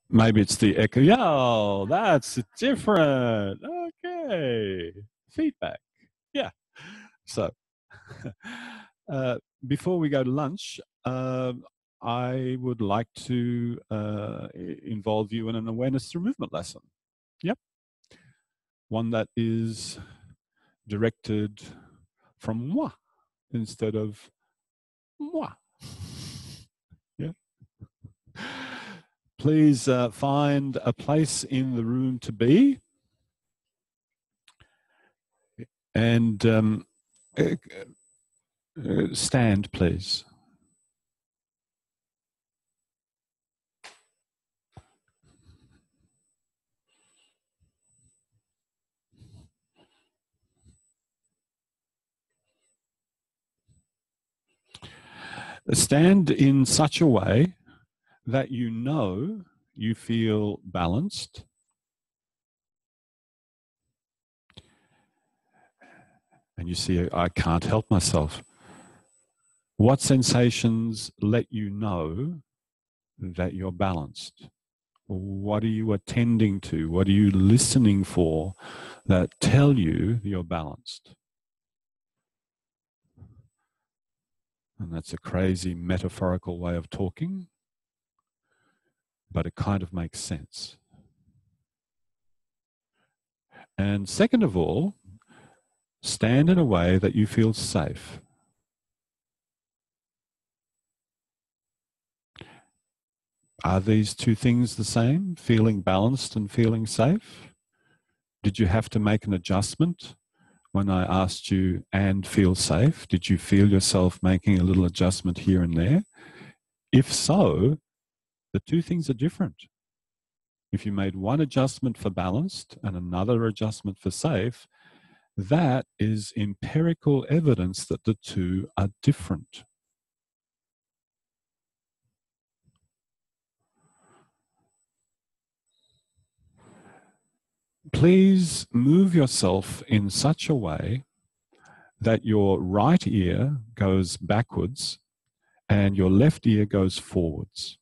Maybe it's the echo. Yeah, that's different. Okay. Feedback. Yeah. So, before we go to lunch, I would like to involve you in an awareness through movement lesson. Yep. One that is directed from moi instead of moi. Yeah. Please find a place in the room to be. And stand, please. Stand in such a way that you know you feel balanced. And you see, I can't help myself. What sensations let you know that you're balanced? What are you attending to? What are you listening for that tell you you're balanced? And that's a crazy metaphorical way of talking, but it kind of makes sense. And second of all, stand in a way that you feel safe. Are these two things the same, feeling balanced and feeling safe? Did you have to make an adjustment when I asked you and feel safe? Did you feel yourself making a little adjustment here and there? If so, the two things are different. If you made one adjustment for balanced and another adjustment for safe, that is empirical evidence that the two are different. Please move yourself in such a way that your right ear goes backwards and your left ear goes forwards.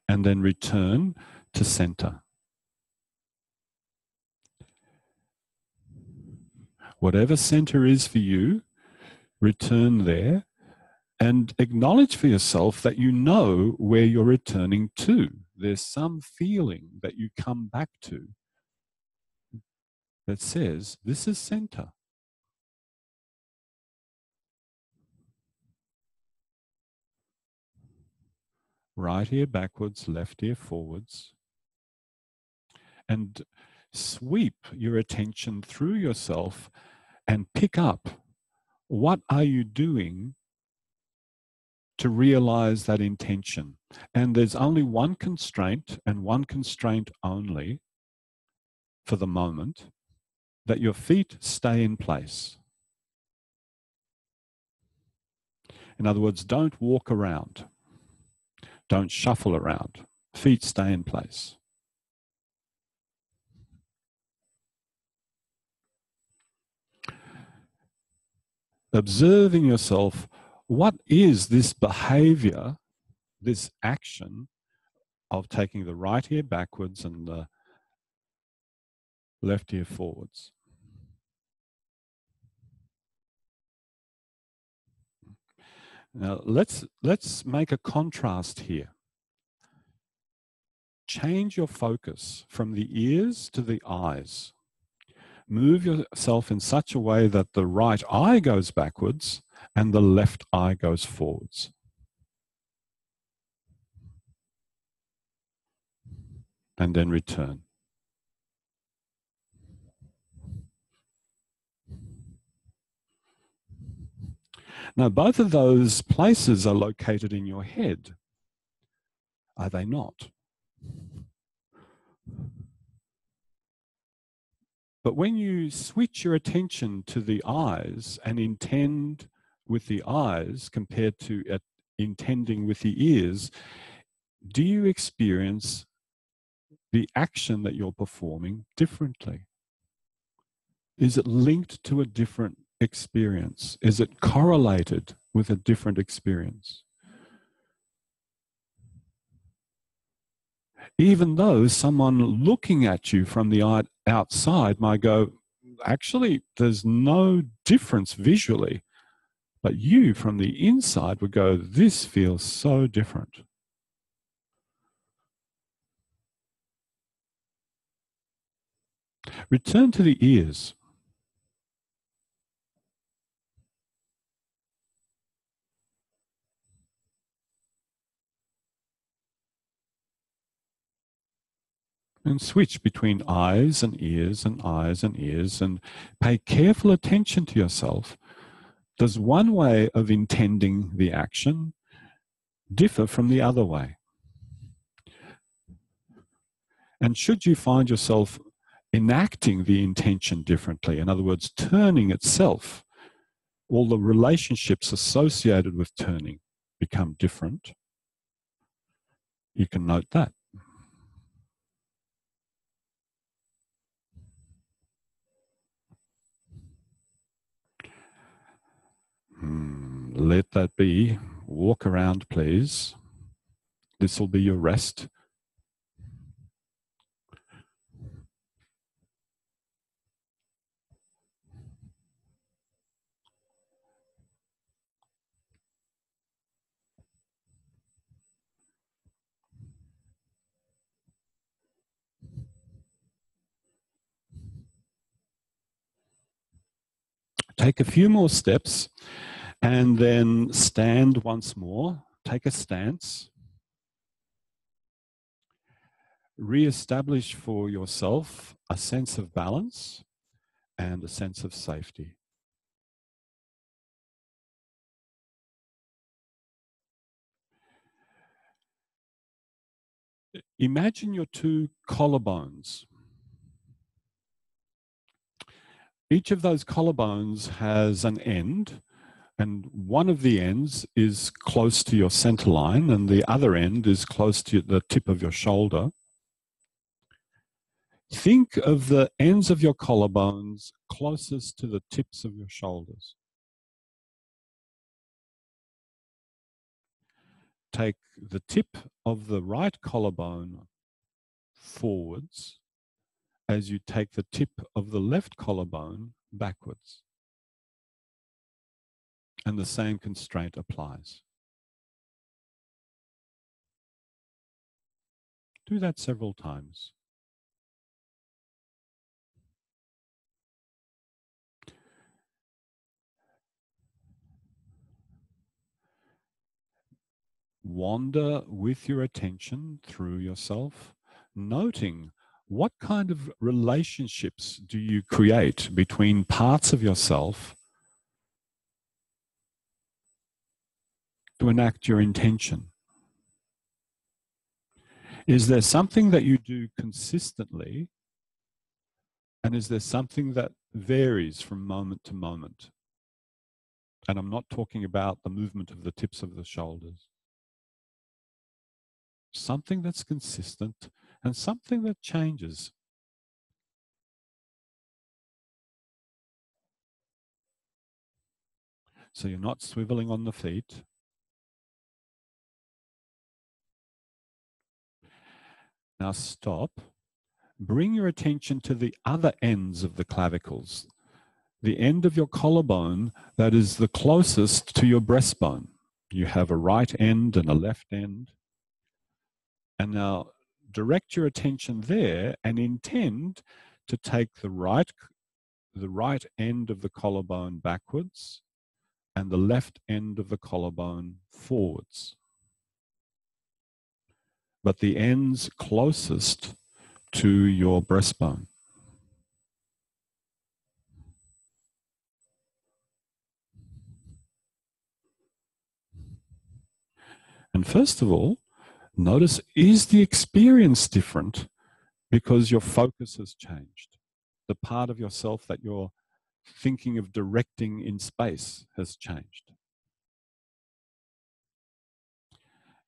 And then return to center. Whatever center is for you, return there and acknowledge for yourself that you know where you're returning to. There's some feeling that you come back to that says, this is center. Right ear backwards, left ear forwards. And sweep your attention through yourself and pick up, what are you doing to realize that intention? And there's only one constraint, and one constraint only for the moment, that your feet stay in place. In other words, don't walk around. Don't shuffle around. Feet stay in place. Observing yourself, what is this behavior, this action of taking the right ear backwards and the left ear forwards? Now let's make a contrast here. Change your focus from the ears to the eyes. Move yourself in such a way that the right eye goes backwards and the left eye goes forwards. And then return. Now, both of those places are located in your head. Are they not? But when you switch your attention to the eyes and intend with the eyes compared to intending with the ears, do you experience the action that you're performing differently? Is it linked to a different experience? Is it correlated with a different experience? even though someone looking at you from the outside might go, actually, there's no difference visually. But you from the inside would go, this feels so different. Return to the ears. And switch between eyes and ears and eyes and ears, and pay careful attention to yourself. Does one way of intending the action differ from the other way? And should you find yourself enacting the intention differently, in other words, turning itself, all the relationships associated with turning become different, you can note that. Let that be. Walk around, please. This will be your rest. Take a few more steps and then stand once more. Take a stance. Re-establish for yourself a sense of balance and a sense of safety. Imagine your two collarbones. Each of those collarbones has an end, and one of the ends is close to your center line, and the other end is close to the tip of your shoulder. Think of the ends of your collarbones closest to the tips of your shoulders. Take the tip of the right collarbone forwards as you take the tip of the left collarbone backwards. And the same constraint applies. Do that several times. Wander with your attention through yourself, noting what kind of relationships do you create between parts of yourself to enact your intention. Is there something that you do consistently, and is there something that varies from moment to moment? And I'm not talking about the movement of the tips of the shoulders. Something that's consistent and something that changes. So you're not swiveling on the feet. Now stop. Bring your attention to the other ends of the clavicles, the end of your collarbone that is the closest to your breastbone. You have a right end and a left end. And now direct your attention there and intend to take the right end of the collarbone backwards and the left end of the collarbone forwards. But the ends closest to your breastbone. And first of all, notice, is the experience different because your focus has changed? The part of yourself that you're thinking of directing in space has changed.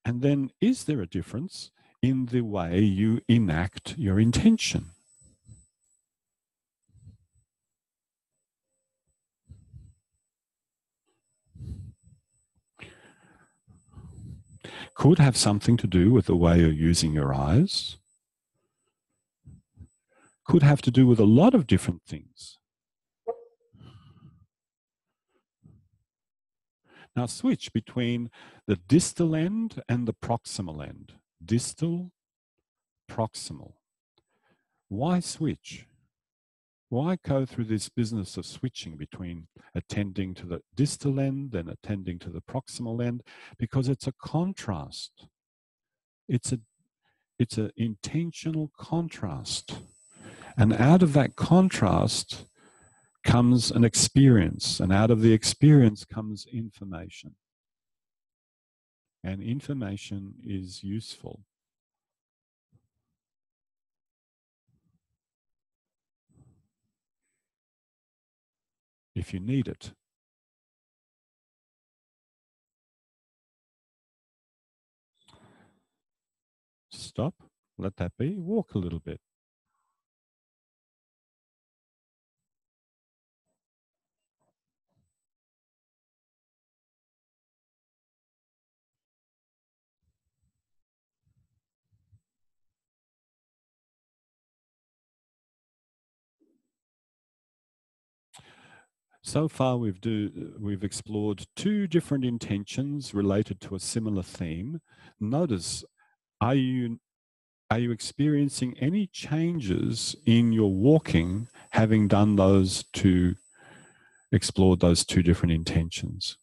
And then, is there a difference in the way you enact your intention? Could have something to do with the way you're using your eyes. Could have to do with a lot of different things. Now switch between the distal end and the proximal end. Distal, proximal. Why switch? Why go through this business of switching between attending to the distal end and attending to the proximal end? Because it's a contrast. It's an intentional contrast. And out of that contrast comes an experience. And out of the experience comes information. And information is useful. If you need it. Stop, let that be, walk a little bit. So far we've explored two different intentions related to a similar theme. Notice, are you experiencing any changes in your walking having done explored those two different intentions?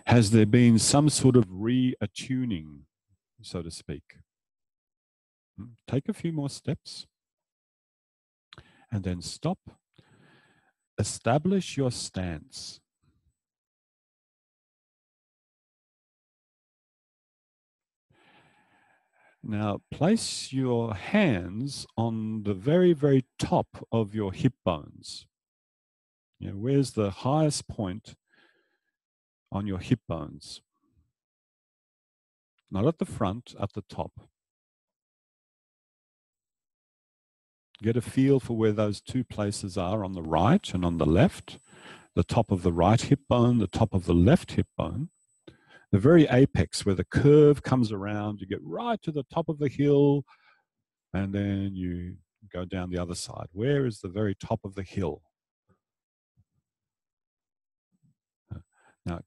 Has there been some sort of reattuning, so to speak? Take a few more steps. And then stop. Establish your stance. Now, place your hands on the very, very top of your hip bones. You know, where's the highest point on your hip bones? Not at the front, at the top. Get a feel for where those two places are on the right and on the left. The top of the right hip bone, the top of the left hip bone. The very apex where the curve comes around, you get right to the top of the hill, and then you go down the other side. Where is the very top of the hill? Now,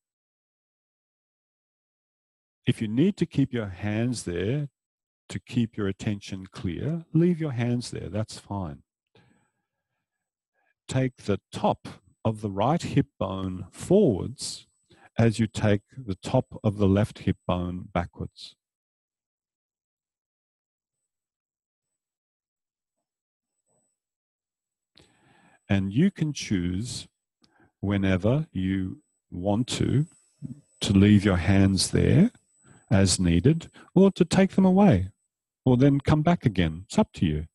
if you need to keep your hands there to keep your attention clear, leave your hands there, that's fine. Take the top of the right hip bone forwards as you take the top of the left hip bone backwards. And you can choose whenever you want to leave your hands there as needed, or to take them away, or then come back again. It's up to you.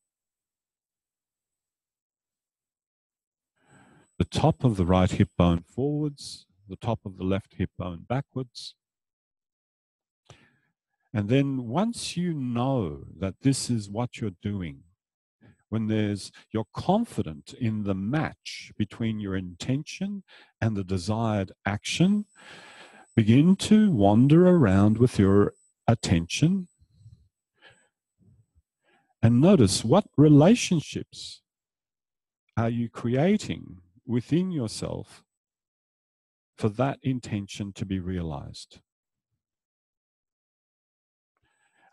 The top of the right hip bone forwards, the top of the left hip bone backwards. And then once you know that this is what you're doing, when you're confident in the match between your intention and the desired action, begin to wander around with your attention and notice what relationships are you creating within yourself for that intention to be realized.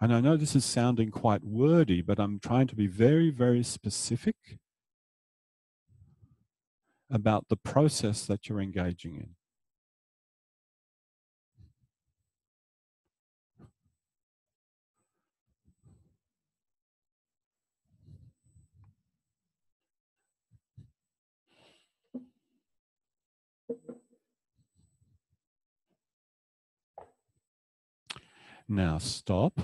And I know this is sounding quite wordy, but I'm trying to be very, very specific about the process that you're engaging in. Now stop.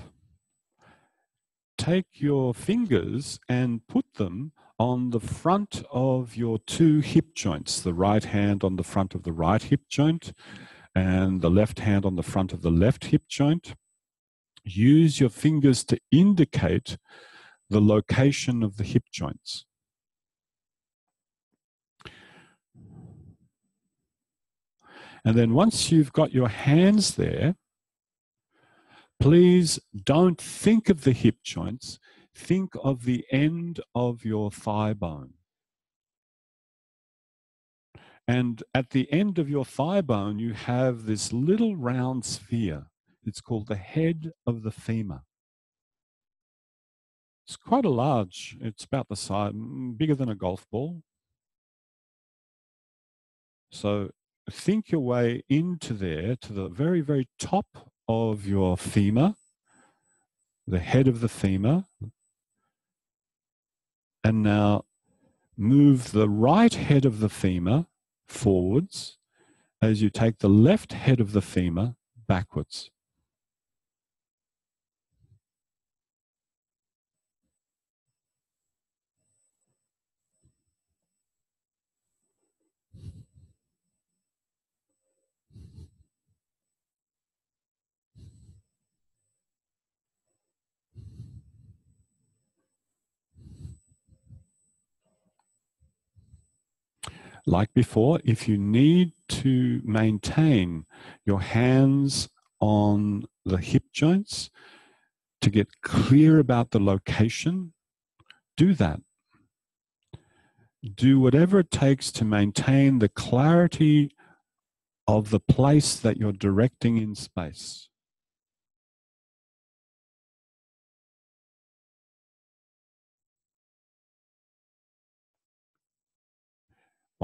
Take your fingers and put them on the front of your two hip joints, the right hand on the front of the right hip joint and the left hand on the front of the left hip joint. Use your fingers to indicate the location of the hip joints. And then once you've got your hands there, please don't think of the hip joints. Think of the end of your thigh bone. And at the end of your thigh bone, you have this little round sphere. It's called the head of the femur. It's quite a large, it's about the size, bigger than a golf ball. So think your way into there to the very, very top of your femur, the head of the femur. And now move the right head of the femur forwards as you take the left head of the femur backwards. Like before, if you need to maintain your hands on the hip joints to get clear about the location, do that. Do whatever it takes to maintain the clarity of the place that you're directing in space.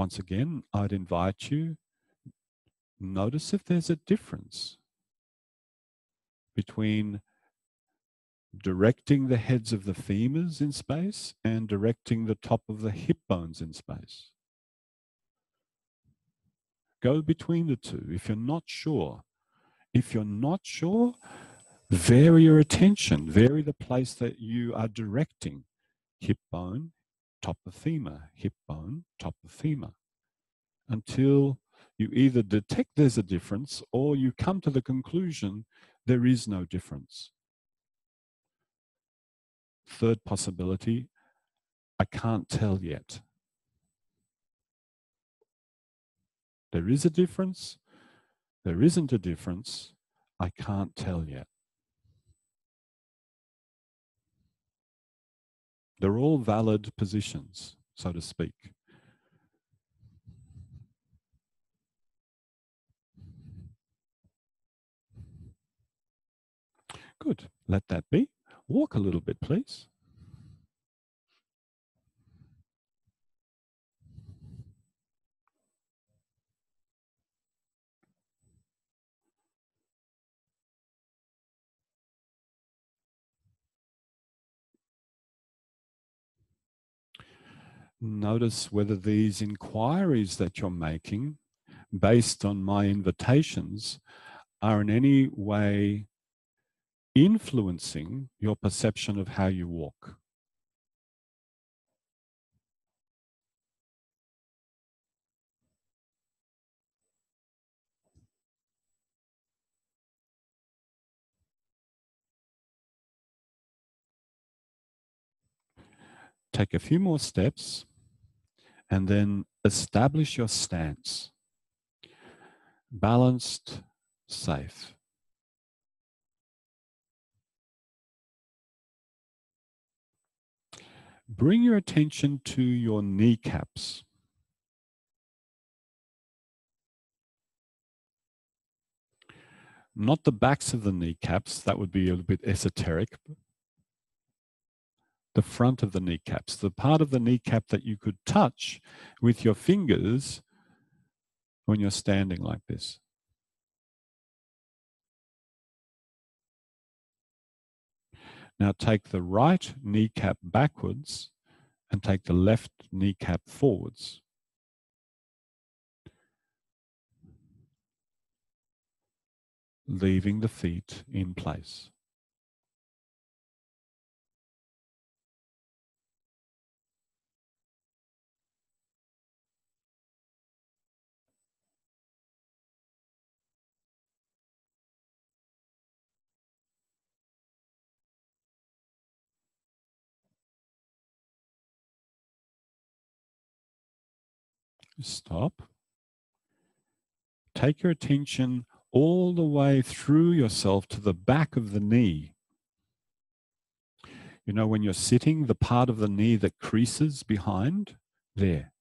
Once again, I'd invite you, notice if there's a difference between directing the heads of the femurs in space and directing the top of the hip bones in space. Go between the two if you're not sure. If you're not sure, vary your attention, vary the place that you are directing. Hip bone, top of femur, hip bone, top of femur, until you either detect there's a difference or you come to the conclusion there is no difference. Third possibility, I can't tell yet. There is a difference, there isn't a difference, I can't tell yet. They're all valid positions, so to speak. Good. Let that be. Walk a little bit, please. Notice whether these inquiries that you're making, based on my invitations, are in any way influencing your perception of how you walk. Take a few more steps and then establish your stance. Balanced, safe. Bring your attention to your kneecaps. Not the backs of the kneecaps, that would be a little bit esoteric. The front of the kneecaps, the part of the kneecap that you could touch with your fingers when you're standing like this. Now take the right kneecap backwards and take the left kneecap forwards. Leaving the feet in place. Stop. take your attention all the way through yourself to the back of the knee. You know, when you're sitting, the part of the knee that creases behind, there.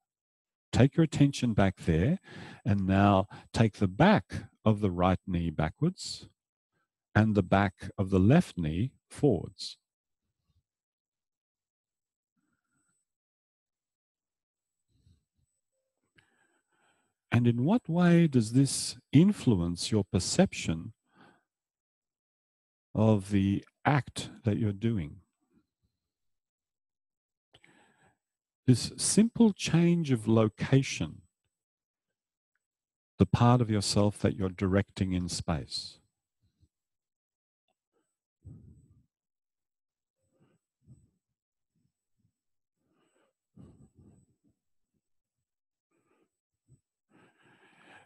Take your attention back there, and now take the back of the right knee backwards and the back of the left knee forwards. And in what way does this influence your perception of the act that you're doing? This simple change of location, the part of yourself that you're directing in space.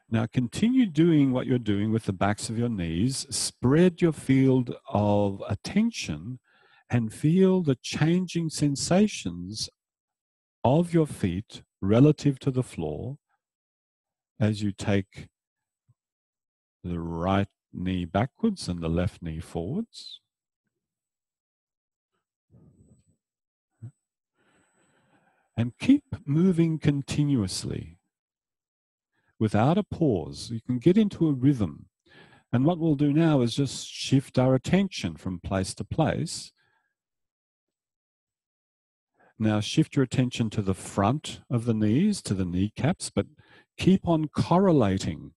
Now continue doing what you're doing with the backs of your knees. Spread your field of attention and feel the changing sensations of your feet relative to the floor as you take the right knee backwards and the left knee forwards. And keep moving continuously without a pause. You can get into a rhythm. And what we'll do now is just shift our attention from place to place. Now shift your attention to the front of the knees, to the kneecaps, but keep on correlating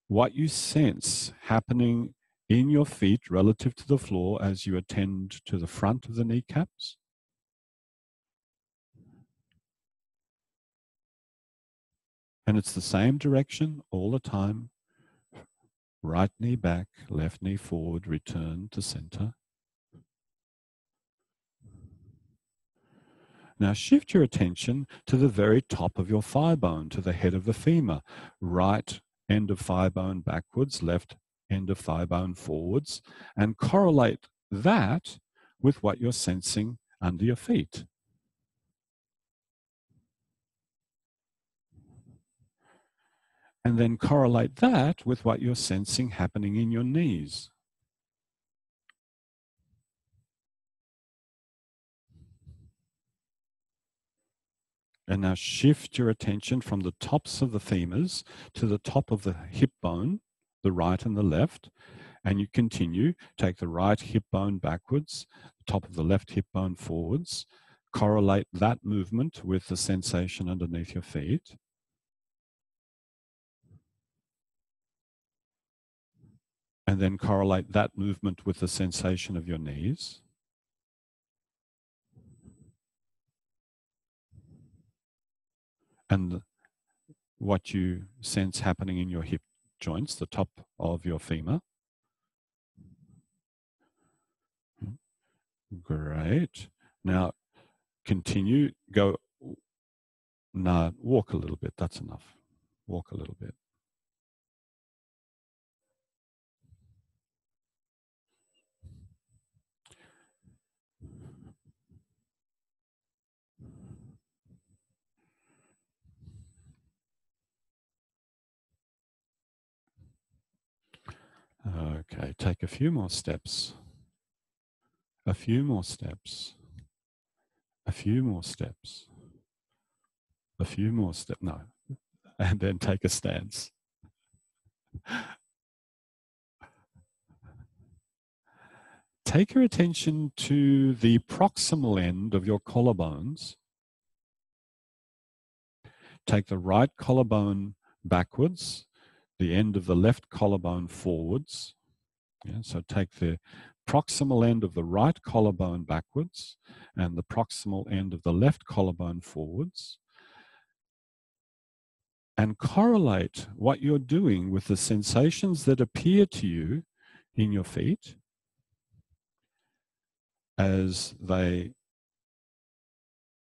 what you sense happening in your feet relative to the floor as you attend to the front of the kneecaps. And it's the same direction all the time. Right knee back, left knee forward, return to center. Now shift your attention to the very top of your thigh bone, to the head of the femur. Right end of thigh bone backwards, left end of thigh bone forwards, and correlate that with what you're sensing under your feet. And then correlate that with what you're sensing happening in your knees. And now shift your attention from the tops of the femurs to the top of the hip bone, the right and the left. And you continue, take the right hip bone backwards, the top of the left hip bone forwards, correlate that movement with the sensation underneath your feet. And then correlate that movement with the sensation of your knees. And what you sense happening in your hip joints, the top of your femur. Great. Now continue, go, walk a little bit, that's enough. Walk a little bit. Okay, take a few more steps. A few more steps. A few more steps. A few more steps. No. And then take a stance. Take your attention to the proximal end of your collarbones. Take the right collarbone backwards, the end of the left collarbone forwards. Yeah, so take the proximal end of the right collarbone backwards and the proximal end of the left collarbone forwards, and correlate what you're doing with the sensations that appear to you in your feet as they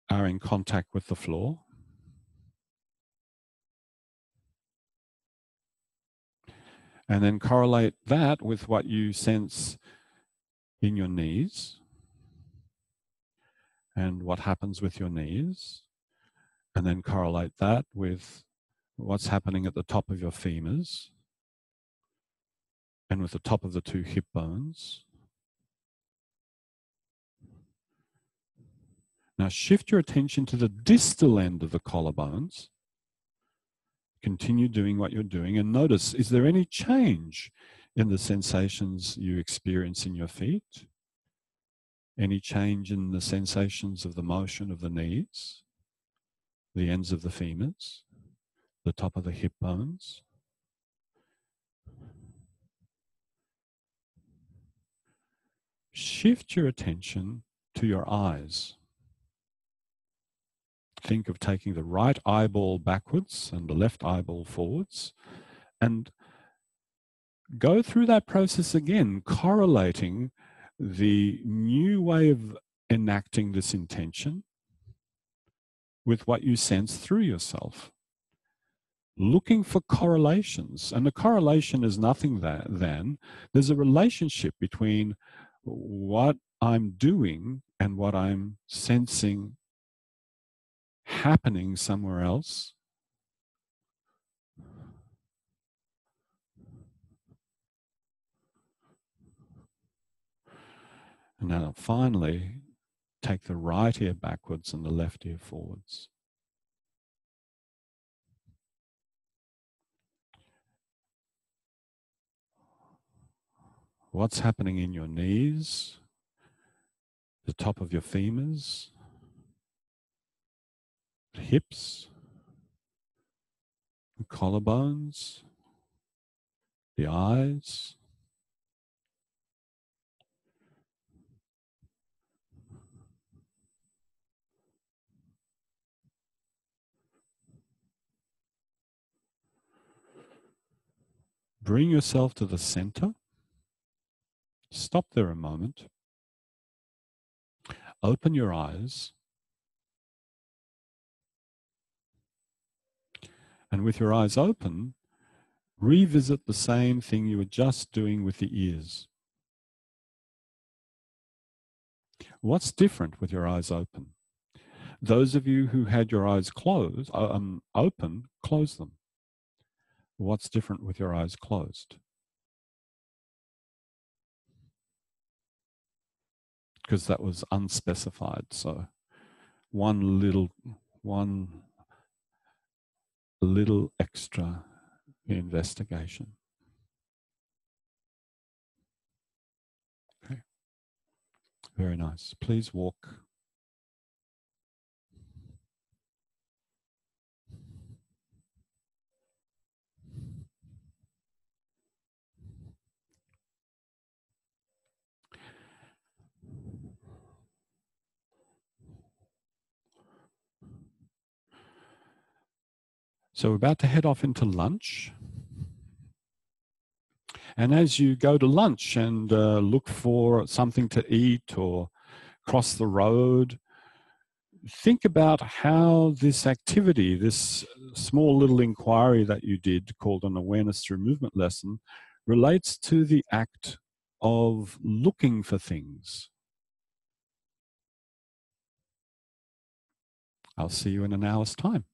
are in contact with the floor. And then correlate that with what you sense in your knees and what happens with your knees. And then correlate that with what's happening at the top of your femurs and with the top of the two hip bones. Now shift your attention to the distal end of the collarbones. Continue doing what you're doing and notice, is there any change in the sensations you experience in your feet? Any change in the sensations of the motion of the knees, the ends of the femurs, the top of the hip bones? Shift your attention to your eyes. Think of taking the right eyeball backwards and the left eyeball forwards and go through that process again, correlating the new way of enacting this intention with what you sense through yourself. Looking for correlations. And the correlation is nothing than there's a relationship between what I'm doing and what I'm sensing happening somewhere else. And now finally, take the right ear backwards and the left ear forwards. What's happening in your knees, the top of your femurs, the hips, the collarbones, the eyes. Bring yourself to the center. Stop there a moment. Open your eyes. And with your eyes open, revisit the same thing you were just doing with the ears. What's different with your eyes open? Those of you who had your eyes closed, open, close them. What's different with your eyes closed? Because that was unspecified. So one little extra investigation. Okay. Very nice. Please walk. So we're about to head off into lunch. And as you go to lunch and look for something to eat or cross the road, think about how this activity, this small little inquiry that you did called an awareness through movement lesson, relates to the act of looking for things. I'll see you in an hour's time.